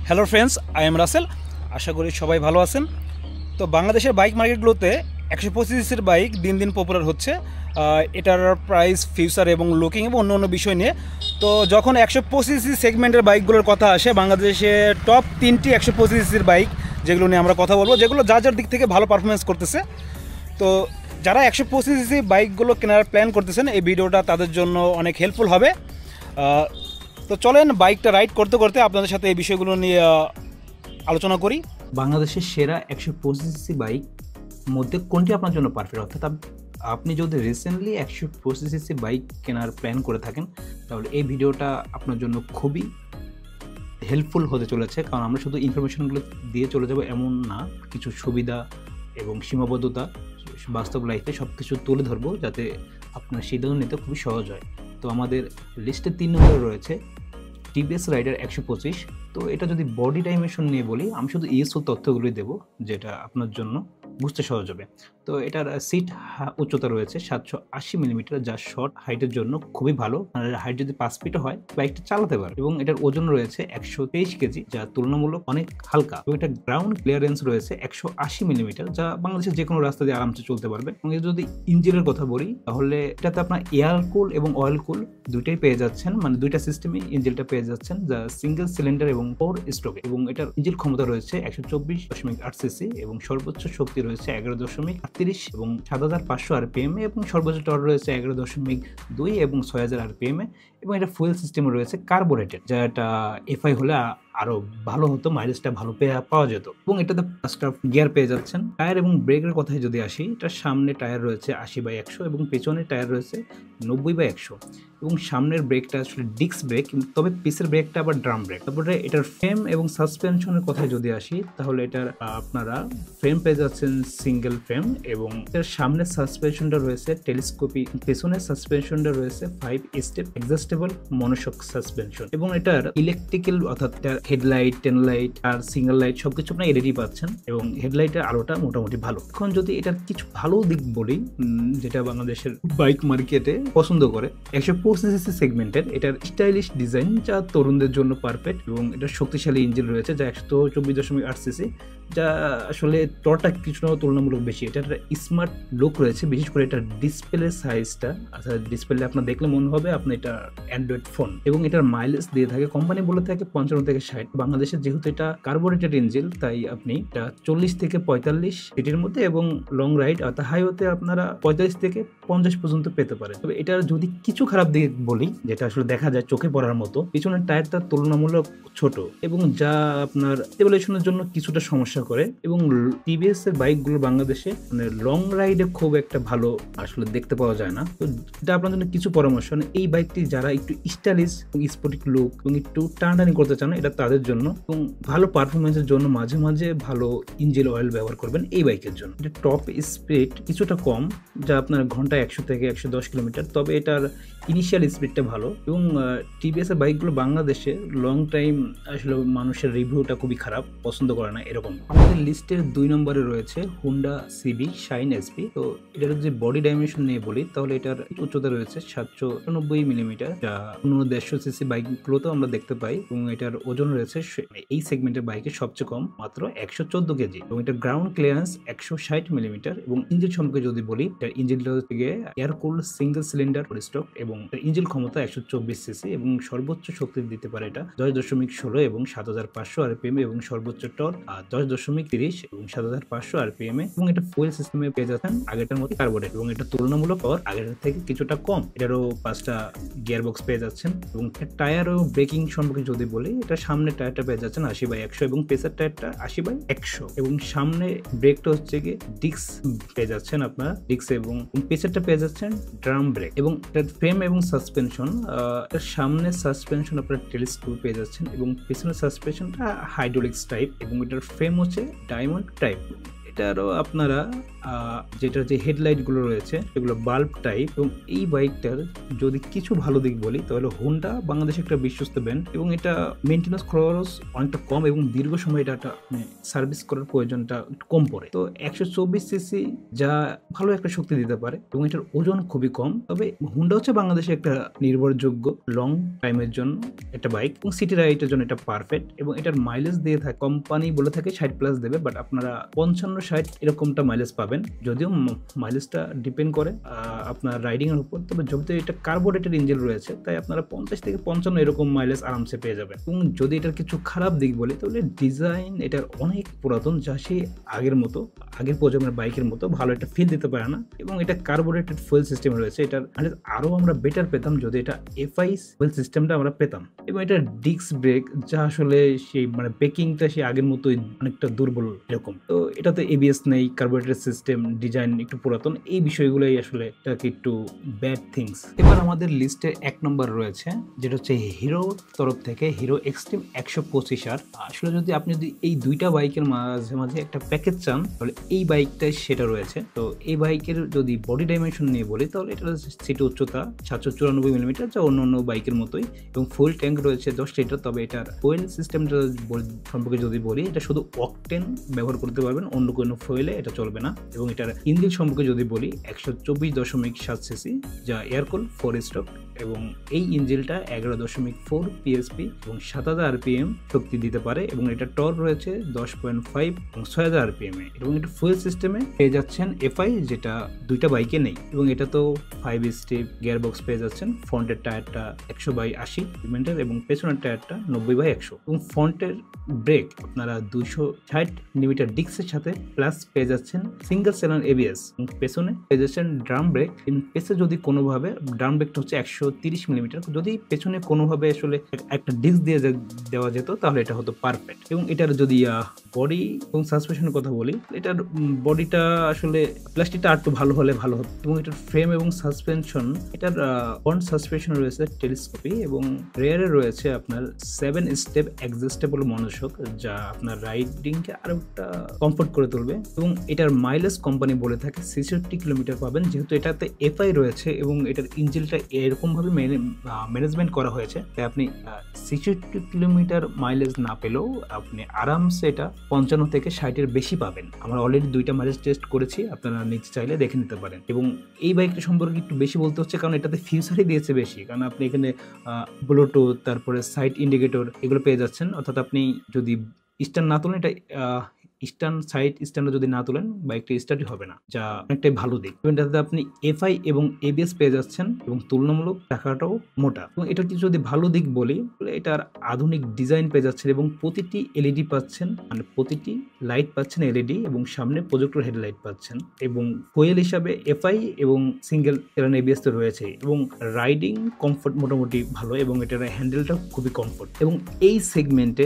Hello friends, I am Rasel. আশা করি সবাই ভালো আছেন। তো বাংলাদেশের বাইক মার্কেটগুলোতে 125 সিসির বাইক দিন দিন পপুলার হচ্ছে। এটার প্রাইস, ফিউচার এবং লুকিং এবং অন্য অন্য বিষয় নিয়ে। তো যখন 125 সিসি সেগমেন্টের বাইকগুলোর কথা আসে, বাংলাদেশে টপ 3টি 125 সিসির বাইক যেগুলো নিয়ে আমরা কথা বলবো, যেগুলো যার যার দিক থেকে ভালো পারফরমেন্স করতেছে। তো যারা 125 সিসি বাইকগুলো কেনার প্ল্যান করতেছেন, এই ভিডিওটা তাদের জন্য অনেক হেল্পফুল হবে। তো চলেন বাইকটা রাইড করতে করতে আপনাদের সাথে এই বিষয়গুলো নিয়ে আলোচনা করি। বাংলাদেশের সেরা 125 বাইক মধ্যে কোনটি আপনার জন্য পারফেক্ট, অর্থাৎ আপনি যদি রিসেন্টলি 125 বাইক কেনার প্ল্যান করে থাকেন, তাহলে এই ভিডিওটা আপনার জন্য খুবই হেল্পফুল হতে চলেছে। কারণ আমরা শুধু ইনফরমেশনগুলো দিয়ে চলে যাব এমন না, কিছু সুবিধা এবং সীমাবদ্ধতা বাস্তব লাইফে সব কিছু তুলে ধরবো, যাতে আপনার সিদ্ধান্ত নিতে খুবই সহজ হয়। তো আমাদের লিস্টে 3 নম্বরে রয়েছে টিভিএস রাইডার 125। তো এটা যদি বডি ডাইমেনশন নিয়ে বলি, আমি শুধু ইউজফুল তথ্যগুলোই দেবো যেটা আপনার জন্য বুঝতে সহজ হবে। তো এটার সিট উচ্চতা রয়েছে 780 মিলিমিটার, যা শর্ট হাইটের জন্য খুবই ভালো। আর হাইট যদি 5 ফিট হয়, বাইকটা চালাতে পারে। এবং এটার ওজন রয়েছে 123 কেজি, যা তুলনামূলক অনেক হালকা। এবং এটা গ্রাউন্ড ক্লিয়ারেন্স রয়েছে 180 মিলিমিটার, যা বাংলাদেশের যে কোনো রাস্তা দিয়ে আরামসে চলতে পারবে। এবং যদি ইঞ্জিনের কথা বলি, তাহলে এটাতে আপনার এয়ার কুল এবং অয়েল কুল দুইটাই পেয়ে যাচ্ছেন, মানে দুইটা সিস্টেমে ইঞ্জিনটা পেয়ে যাচ্ছেন, যা সিঙ্গেল সিলিন্ডার এবং 4 স্ট্রোক। এবং এটার ইঞ্জিন ক্ষমতা রয়েছে 124.8 সিসি এবং সর্বোচ্চ শক্তি রয়েছে 11.38 এবং 7500 আরপিএম এবং সর্বোচ্চ টর্ক রয়েছে 11.2 এবং 6000 আরপিএম এবং এটা ফুয়েল সিস্টেমে রয়েছে কার্বোরেটেড, যেটা এফআই হলে আরো ভালো হতো, মাইলেজটা ভালো পাওয়া যেত। এবং এটাতে 5টা গিয়ার পেয়ে যাচ্ছেন। টায়ার এবং ব্রেকের কথায় যদি আসি, এটার সামনে টায়ার রয়েছে 80/100 এবং পেছনের টায়ার রয়েছে 90/100 এবং সামনের ব্রেকটা আসলে ডিস্ক ব্রেক, তবে পিসের ব্রেকটা আবার ড্রাম ব্রেক। তারপরে এটার ফ্রেম এবং সাসপেনশনের কথায় যদি আসি, তাহলে এটার আপনারা ফ্রেম পেয়ে যাচ্ছেন সিঙ্গেল ফ্রেম এবং এটার সামনের সাসপেনশনটা রয়েছে টেলিস্কোপিক, পেছনের সাসপেনশনটা রয়েছে 5 স্টেপ অ্যাডজাস্টেবল মনোশক সাসপেনশন। এবং এটার ইলেকট্রিক্যাল, অর্থাৎ এটার হেডলাইট, টেন লাইট আর সিঙ্গেল লাইট সবকিছু আপনার এলইডি পাচ্ছেন এবং হেডলাইটের আলোটা মোটামুটি ভালো। এখন যদি এটার কিছু ভালো দিক বলি, যেটা বাংলাদেশের বাইক মার্কেটে পছন্দ করে, 125 সেগমেন্টের এটার স্টাইলিশ ডিজাইন, যা তরুণদের জন্য পারফেক্ট। এবং এটার শক্তিশালী ইঞ্জিন রয়েছে, যা 124.8 সিসি, যা আসলে টর্কটা কিছুটা তুলনামূলক বেশি। এটার স্মার্ট লুক রয়েছে, বিশেষ করে এটার ডিসপ্লে সাইজটা, আচ্ছা ডিসপ্লে আপনার দেখলে মনে হবে আপনার এটা অ্যান্ড্রয়েড ফোন। এবং এটার মাইলেজ দিয়ে থাকে, কোম্পানি বলে থাকে 55 থেকে 60। বাংলাদেশে যেহেতু এটা কার্বোরেটেড ইঞ্জিন, তাই আপনি এটা 40 থেকে 45 সিটির মধ্যে এবং লং রাইড অর্থাৎ হাইওয়েতে আপনারা 45 থেকে 50 পর্যন্ত পেতে পারেন। তবে এটার যদি কিছু খারাপ দিক বলি, যেটা আসলে দেখা যায় চোখে পড়ার মতো, পিছনের টায়ারটা তুলনামূলক ছোট এবং যা আপনার স্টেবিলাইজেশনের জন্য কিছুটা সমস্যা করে। এবং টিভিএস এর বাইকগুলো বাংলাদেশে মানে লং রাইডে খুব একটা ভালো আসলে দেখতে পাওয়া যায় না। তো এটা আপনার জন্য কিছু পরামর্শ, এই বাইকটি যারা একটু স্টাইলিশ এবং স্পোর্টিক লুক এবং একটু টানাটানি করতে চান, এটা তাদের জন্য। এবং ভালো পারফরমেন্সের জন্য মাঝে মাঝে ভালো ইঞ্জিন অয়েল ব্যবহার করবেন এই বাইকের জন্য। এটা টপ স্পিড কিছুটা কম, যা আপনার ঘন্টায় 100 থেকে 110 কিলোমিটার, তবে এটার ইনিশিয়াল স্পিডটা ভালো। এবং টিভিএস এর বাইকগুলো বাংলাদেশে লং টাইম আসলে মানুষের রিভিউটা খুবই খারাপ, পছন্দ করে না এরকম। আমাদের লিস্টের 2 নম্বরে রয়েছে হুন্ডা সিবি শাইন এসপি। তো এটার যদি বডি ডাইমেনশন নিয়ে বলি, তাহলে এটার উচ্চতা রয়েছে 790 মিলিমিটার, যা অন্য 150 সিসি বাইকগুলোতেও আমরা দেখতে পাই। এবং এটার ওজন রয়েছে এই সেগমেন্টের বাইকে সবচেয়ে কম, মাত্র 114 কেজি। এবং এটার গ্রাউন্ড ক্লিয়ারেন্স 160 মিলিমিটার। এবং ইঞ্জিন সম্পর্কে যদি বলি, এটার ইঞ্জিনটা থেকে এয়ার কুল সিঙ্গেল সিলিন্ডার স্টক এবং ইঞ্জিন ক্ষমতা 124 সিসি এবং সর্বোচ্চ শক্তি দিতে পারে এটা 10.16 এবং 7500 আরপিএম এবং সর্বোচ্চ টর্ক 10.30 এবং 7500 আরপিএম এবং এটা ফুয়েল সিস্টেমে পেয়ে যাচ্ছেন আগেরটার মতো কার্বোরেট। এবং এটা তুলনামূলক আগেরটার থেকে কিছুটা কম। এটারও 5টা গিয়ার বক্স পেয়ে যাচ্ছেন। এবং টায়ার ও ব্রেকিং সম্পর্কে যদি বলি, এটা সামনে টায়ারটা পেয়ে যাচ্ছেন 80/100 এবং পেছার টায়ারটা 80/100 এবং সামনে ব্রেকটা হচ্ছে গিয়ে ডিস্ক পেয়ে যাচ্ছেন আপনারা, ডিস্ক এবং পেছারটা পেয়ে যাচ্ছেন ড্রাম ব্রেক। এবং এটার ফ্রেম এবং সাসপেনশন, এর সামনে সাসপেনশন আপনারা টেলিস্কোপ পেয়ে যাচ্ছেন এবং পেছনের সাসপেনশনটা হাইড্রোলিক্স টাইপ এবং এটার ফ্রেম হচ্ছে ডায়মন্ড টাইপ। এটারও আপনারা যেটার যে হেডলাইটগুলো রয়েছে এগুলো বাল্ব টাইপ, এবং এই বাইকটার যদি কিছু ভালো দিক বলি তাহলে হোন্ডা বাংলাদেশে একটা বিশ্বস্ত ব্র্যান্ড, এবং এটা মেনটেন্যান্স খরচ অনেকটা কম এবং দীর্ঘ সময় এটা সার্ভিস করার প্রয়োজনটা একটু কম পড়ে। তো 124 সিসি যা ভালো একটা শক্তি দিতে পারে এবং এটার ওজন খুবই কম। তবে হোন্ডা হচ্ছে বাংলাদেশে একটা নির্ভরযোগ্য লং টাইমের জন্য একটা বাইক, এবং সিটি রাইডের জন্য এটা পারফেক্ট। এবং এটার মাইলেজ দিয়ে থাকে, কোম্পানি বলে থাকে 60+ দেবে, বাট আপনারা 55-60 এরকমটা মাইলেজ পাবেন, যদিও মাইলেজটা ডিপেন্ড করে আপনার রাইডিং এর উপর। তবে যদি এটা কার্বোরেটেড ইঞ্জিন রয়েছে তাই আপনারা 50 থেকে 55 এরকম মাইলেজ আরামসে পেয়ে যাবেন। এবং যদি এটার কিছু খারাপ দিক বলি তাহলে ডিজাইন এটার অনেক পুরাতন, যা সেই আগের প্রজন্মের বাইকের মতো ভালো একটা ফিল দিতে পারে না। এবং এটা কার্বোরেটেড ফুয়েল সিস্টেম রয়েছে, এটার আরো আমরা বেটার পেতাম যদি এটা এফআই ফুয়েল সিস্টেমটা আমরা পেতাম। এবং এটা ডিস্ক ব্রেক যা আসলে সেই ব্রেকিংটা সেই আগের মতোই অনেকটা দুর্বল এরকম। তো এটাতে এবিএস নেই, কার্বোরেটেড সিস্টেম, ডিজাইন একটু পুরাতন, এই বিষয়গুলোই আসলে এটাকে একটু ব্যাড থিংস। এবার আমাদের লিস্টে 1 নম্বর রয়েছে যেটা হচ্ছে হিরোর তরফ থেকে হিরো এক্সট্রিম 125R। আসলে আপনি যদি এই দুইটা বাইকের মাঝে মাঝে একটা প্যাকেজ চান তাহলে এই বাইকটাই সেটা রয়েছে। তো এই বাইকের যদি বডি ডাইমেনশন নিয়ে বলি তাহলে এটার সিটের উচ্চতা 794 মিলিমিটার, যা অন্য বাইকের মতোই, এবং ফুয়েল ট্যাঙ্ক রয়েছে 10 লিটার। তবে এটার ফুয়েল সিস্টেমটা সম্পর্কে যদি বলি, এটা শুধু অকটেন ব্যবহার করতে পারবেন, অন্য কোনো ফুয়েলে এটা চলবে না। এবং এটার ইঞ্জিন সম্পর্কে যদি বলি 124.7 সিসি, যা এয়ারকুল 4 স্ট্রোক, এবং এই ইঞ্জিনটা 11.4 পিএসপি এবং 7000 আরপিএম শক্তি দিতে পারে। এবং এটা টর্ক রয়েছে 10.5 এবং 6000 আরপিএম এ। এবং এটা ফুয়েল সিস্টেমে পেয়ে যাচ্ছেন এফআই, যেটা দুইটা বাইকে নেই। এবং এটা তো 5 স্টেপ গিয়ার বক্স পেয়ে যাচ্ছেন। ফ্রন্টের টায়ারটা 100/80 সিমেন্টের এবং পেছনের টায়ারটা 90/100। এবং ফ্রন্টের ব্রেক আপনারা 260 মিলিমিটার ডিস্কের সাথে প্লাস পেয়ে যাচ্ছেন সিঙ্গেল সেলার এবিএস, এবং পেছনে পেয়ে যাচ্ছেন ড্রাম ব্রেক। পেছনে যদি কোনোভাবে ড্রাম ব্রেকটা হচ্ছে 130 মিলিমিটার, যদি পেছনে কোনোভাবে আসলে একটা ডিস্ক দিয়ে দেওয়া যেত তাহলে এটা হতো পারফেক্ট। এবং এটার যদি বডি এবং সাসপেনশনের কথা বলি, এটার বডিটা আসলে প্লাস্টিকটা আর একটু ভালো হলে ভালো হতো। এবং এটার ফ্রেম এবং সাসপেনশন, এটার ফ্রন্ট সাসপেনশন রয়েছে টেলিস্কোপি, এবং রেয়ারে রয়েছে আপনার 7 স্টেপ অ্যাডজাস্টেবল মনোশক, যা আপনার রাইডিংকে আরো একটা কমফোর্ট করে তুলবে। এবং এটার মাইলেজ কোম্পানি বলে থাকে 66 কিলোমিটার পাবেন, যেহেতু এটাতে এফআই রয়েছে এবং এটার ইঞ্জিনটা এরকম ভাবে ম্যানেজমেন্ট করা হয়েছে, তাই আপনি 66 কিলোমিটার মাইলেজ না পেলেও আপনি আরামসে এটা 55 থেকে 60 বেশি পাবেন। আমরা অলরেডি দুইটা মাইলেজ টেস্ট করেছি, আপনারা নিচে চাইলে দেখে নিতে পারেন। এবং এই বাইকটা সম্পর্কে একটু বেশি বলতে হচ্ছে কারণ এটাতে ফিউচারই দিয়েছে বেশি, কারণ আপনি এখানে ব্লুটুথ, তারপরে সাইড ইন্ডিকেটর এগুলো পেয়ে যাচ্ছেন। অর্থাৎ আপনি যদি স্ট্যান্ড না তোলেন, এটা সাইড স্ট্যান্ডে যদি না তোলেন বাইকটা স্টার্টই হবে না, যা অনেকটাই ভালো দিক। এটাতে আপনি এফআই এবং এবিএস পেয়ে যাচ্ছেন, এবং তুলনামূলক টাকাটাও মোটা। এবং এটার কিছু যদি ভালো দিক বলি, এটার আধুনিক ডিজাইন পেয়ে যাচ্ছেন, এবং প্রতিটি এলইডি পাচ্ছেন, প্রতিটি লাইট পাচ্ছেন এলইডি, এবং সামনে প্রজেক্টর হেডলাইট পাচ্ছেন। এবং ফুয়েল হিসাবে এফআই এবং সিঙ্গেল সেলার এবিএস তো রয়েছে, এবং রাইডিং কমফোর্ট মোটামুটি ভালো, এবং এটার হ্যান্ডেলটা খুবই কমফোর্ট। এবং এই সেগমেন্টে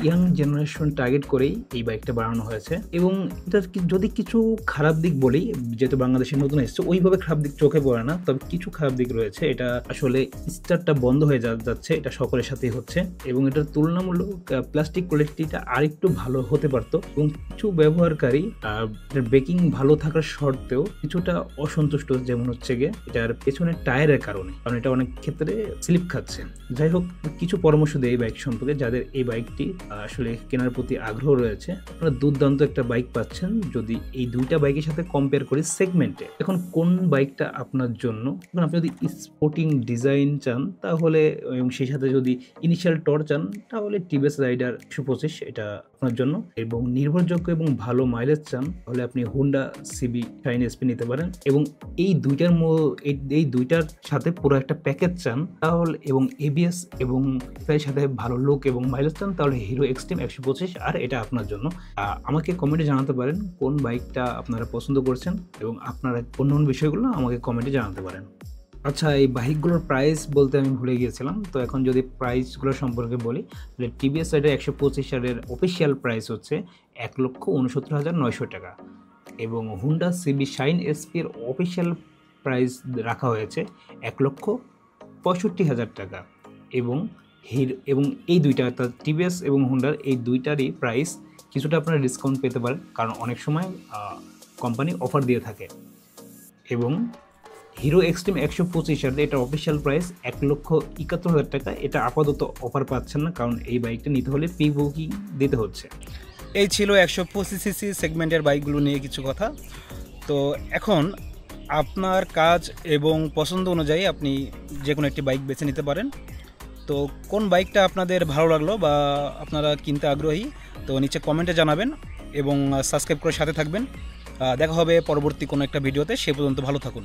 ইয়াং জেনারেশন টার্গেট করেই এই বাইকটা বানানো হয়েছে। এবং এটার যদি কিছু খারাপ দিক বলি, যেহেতু বাংলাদেশে নতুন এসেছে, ওইভাবে খারাপ দিক চোখে পড়ে না, তবে কিছু খারাপ দিক রয়েছে। এটা আসলে স্টার্টটা বন্ধ হয়ে যাচ্ছে, এটা সকলের সাথেই হচ্ছে। এবং এটার তুলনামূলক প্লাস্টিক কোয়ালিটিটা আরেকটু ভালো হতে পারতো, এবং কিছু ব্যবহারকারী ব্রেকিং ভালো থাকার সত্ত্বেও কিছুটা অসন্তুষ্ট, যেমন হচ্ছে গিয়ে এটার পেছনের টায়ারের কারণে, কারণ এটা অনেক ক্ষেত্রে স্লিপ খাচ্ছে। যাই হোক, কিছু পরামর্শ দেয় এই বাইক সম্পর্কে, যাদের এই বাইকটি আসলে কেনার প্রতি আগ্রহ রয়েছে। আপনারা দুর্দান্ত একটা বাইক পাচ্ছেন যদি এই দুইটা বাইকের সাথে কম্পেয়ার করি সেগমেন্টে। এখন কোন বাইকটা আপনার জন্য? এখন আপনি যদি স্পোর্টিং ডিজাইন চান তাহলে, এবং সেই সাথে যদি ইনিশিয়াল টর্ক চান তাহলে টিভিএস রাইডার 125 এটা আপনার জন্য। এবং নির্ভরযোগ্য এবং ভালো মাইলেজ চান তাহলে আপনি হোন্ডা সিবি শাইন এসপি নিতে পারেন। এবং এই দুইটার সাথে পুরো একটা প্যাকেজ চান তাহলে, এবং এবিএস এবং এর সাথে ভালো লুক এবং মাইলেজ চান তাহলে হিরো এক্সট্রিম 125 আর এটা আপনার জন্য। আমাকে কমেন্টে জানাতে পারেন কোন বাইকটা আপনারা পছন্দ করছেন, এবং আপনারা অন্য বিষয়গুলো আমাকে কমেন্টে জানাতে পারেন। আচ্ছা, এই বাইকগুলোর প্রাইস বলতে আমি ভুলে গিয়েছিলাম। তো এখন যদি প্রাইসগুলো সম্পর্কে বলি, তাহলে টিভিএস রাইডার 125 এর অফিসিয়াল প্রাইস হচ্ছে 1,69,900 টাকা, এবং হুন্ডা সিবি শাইন এসপি এর অফিসিয়াল প্রাইস রাখা হয়েছে 1,65,000 টাকা। এবং এই দুইটা, অর্থাৎ টিভিএস এবং হুন্ডার এই দুইটারই প্রাইস কিছুটা আপনারা ডিসকাউন্ট পেতে পারেন, কারণ অনেক সময় কোম্পানি অফার দিয়ে থাকে। এবং হিরো এক্সট্রিম 125 এটার অফিসিয়াল প্রাইস 1,71,000 টাকা। এটা আপাতত অফার পাচ্ছেন না, কারণ এই বাইকটা নিতে হলে প্রি বুকিং দিতে হচ্ছে। এই ছিল 125cc সেগমেন্টের বাইকগুলো নিয়ে কিছু কথা। তো এখন আপনার কাজ এবং পছন্দ অনুযায়ী আপনি যে কোনো একটি বাইক বেছে নিতে পারেন। তো কোন বাইকটা আপনাদের ভালো লাগলো বা আপনারা কিনতে আগ্রহী, তো নিচে কমেন্টে জানাবেন এবং সাবস্ক্রাইব করে সাথে থাকবেন। দেখা হবে পরবর্তী কোনো একটা ভিডিওতে। সে পর্যন্ত ভালো থাকুন।